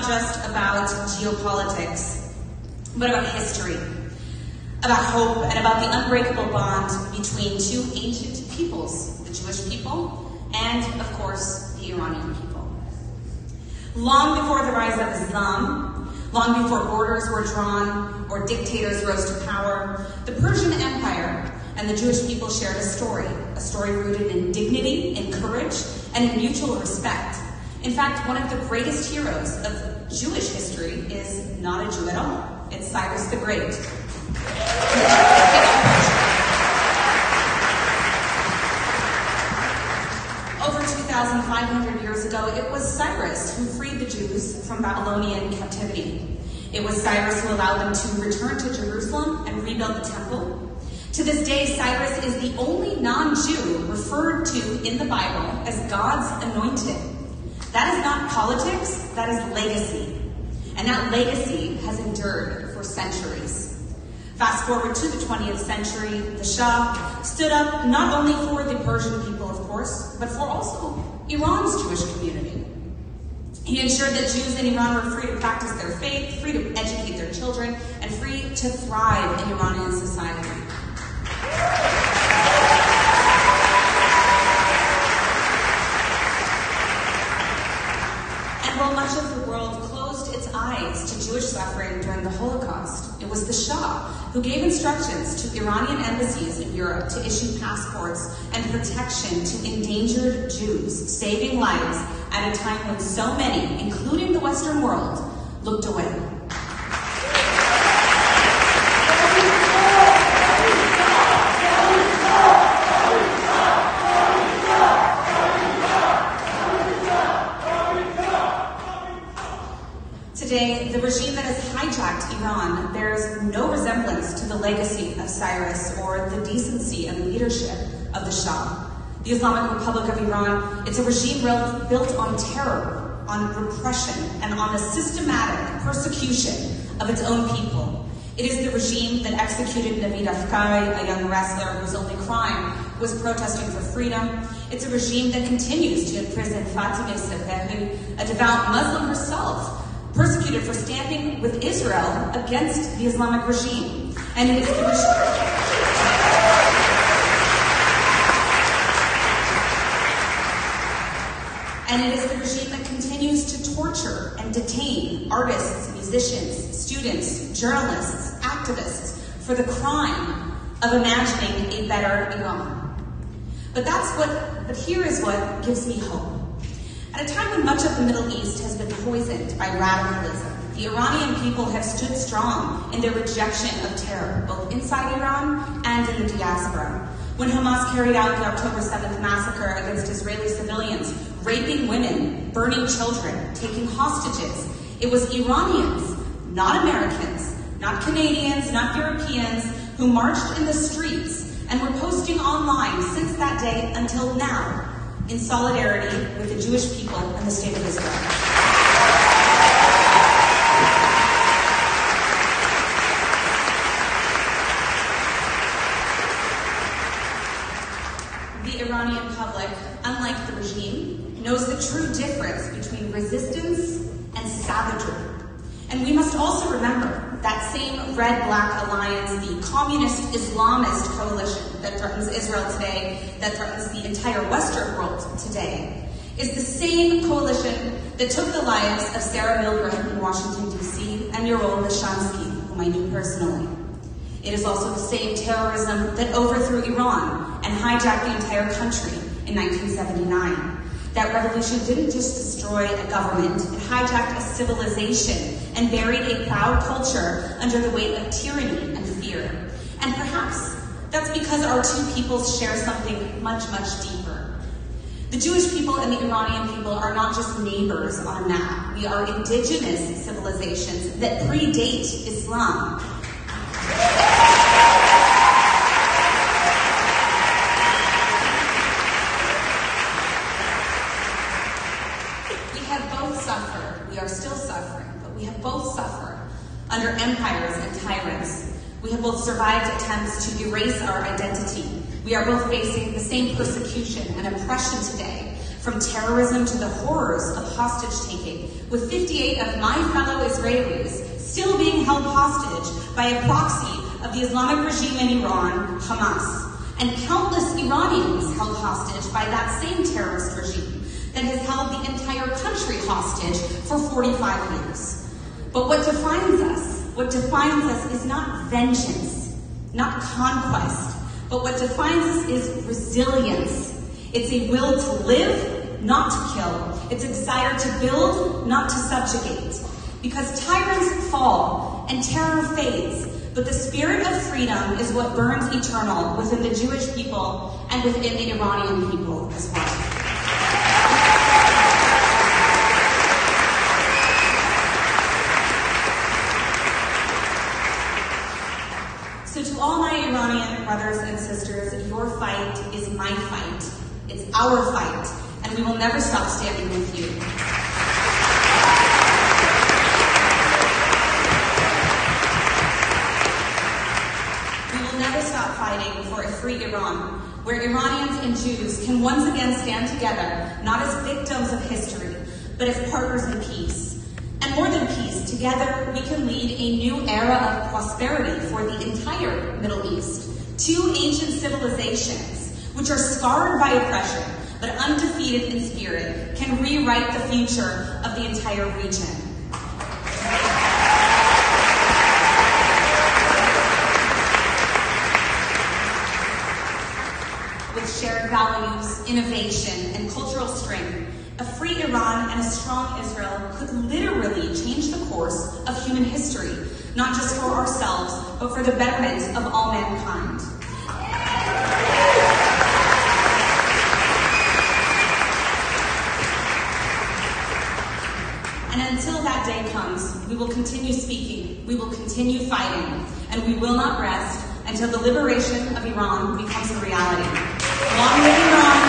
not just about geopolitics, but about history, about hope, and about the unbreakable bond between two ancient peoples, the Jewish people and, of course, the Iranian people. Long before the rise of Islam, long before borders were drawn or dictators rose to power, the Persian Empire and the Jewish people shared a story rooted in dignity, in courage, and in mutual respect. In fact, one of the greatest heroes of Jewish history is not a Jew at all. It's Cyrus the Great. Over 2,500 years ago, it was Cyrus who freed the Jews from Babylonian captivity. It was Cyrus who allowed them to return to Jerusalem and rebuild the temple. To this day, Cyrus is the only non-Jew referred to in the Bible as God's anointed. That is not politics, that is legacy. And that legacy has endured for centuries. Fast forward to the 20th century, the Shah stood up not only for the Persian people, of course, but for also Iran's Jewish community. He ensured that Jews in Iran were free to practice their faith, free to educate their children, and free to thrive in Iranian society. And while much of the world closed its eyes to Jewish suffering during the Holocaust, it was the Shah who gave instructions to Iranian embassies in Europe to issue passports and protection to endangered Jews, saving lives at a time when so many, including the Western world, looked away. Today, the regime that has hijacked Iran bears no resemblance to the legacy of Cyrus or the decency and leadership of the Shah. The Islamic Republic of Iran, it's a regime built on terror, on repression, and on the systematic persecution of its own people. It is the regime that executed Navid Afkari, a young wrestler whose only crime was protesting for freedom. It's a regime that continues to imprison Fatemeh Seberi, a devout Muslim herself, persecuted for standing with Israel against the Islamic regime. And it is the regime that continues to torture and detain artists, musicians, students, journalists, activists for the crime of imagining a better Iran. But here is what gives me hope. At a time when much of the Middle East has been poisoned by radicalism, the Iranian people have stood strong in their rejection of terror, both inside Iran and in the diaspora. When Hamas carried out the October 7th massacre against Israeli civilians, raping women, burning children, taking hostages, it was Iranians, not Americans, not Canadians, not Europeans, who marched in the streets and were posting online since that day until now, in solidarity with the Jewish people and the State of Israel. The Iranian public, unlike the regime, knows the true difference between resistance and savagery. And we must also remember that same Red-Black Alliance, the communist Islamist coalition that threatens Israel today, that threatens the entire Western world today, is the same coalition that took the lives of Sarah Milgram in Washington, D.C., and Yaron Lishansky, whom I knew personally. It is also the same terrorism that overthrew Iran and hijacked the entire country in 1979. That revolution didn't just destroy a government, it hijacked a civilization and buried a proud culture under the weight of tyranny and fear. And perhaps that's because our two peoples share something much, much deeper. The Jewish people and the Iranian people are not just neighbors on a map. We are indigenous civilizations that predate Islam. We are still suffering, but we have both suffered under empires and tyrants. We have both survived attempts to erase our identity. We are both facing the same persecution and oppression today from terrorism to the horrors of hostage-taking, with 58 of my fellow Israelis still being held hostage by a proxy of the Islamic regime in Iran, Hamas, and countless Iranians held hostage by that same terrorist regime that has held the entire country hostage for 45 years. But what defines us is not vengeance, not conquest, but what defines us is resilience. It's a will to live, not to kill. It's a desire to build, not to subjugate. Because tyrants fall and terror fades, but the spirit of freedom is what burns eternal within the Jewish people and within the Iranian people as well. So to all my Iranian brothers and sisters, your fight is my fight. It's our fight, and we will never stop standing with you. We will never stop fighting for a free Iran, where Iranians and Jews can once again stand together, not as victims of history, but as partners in peace. And more than peace, together we can lead a new era of prosperity for the entire Middle East. Two ancient civilizations, which are scarred by oppression, but undefeated in spirit, can rewrite the future of the entire region. With shared values, innovation, and cultural strength, a free Iran and a strong Israel could literally change the course of human history, not just for ourselves, but for the betterment of all mankind. And until that day comes, we will continue speaking, we will continue fighting, and we will not rest until the liberation of Iran becomes a reality. Long live Iran!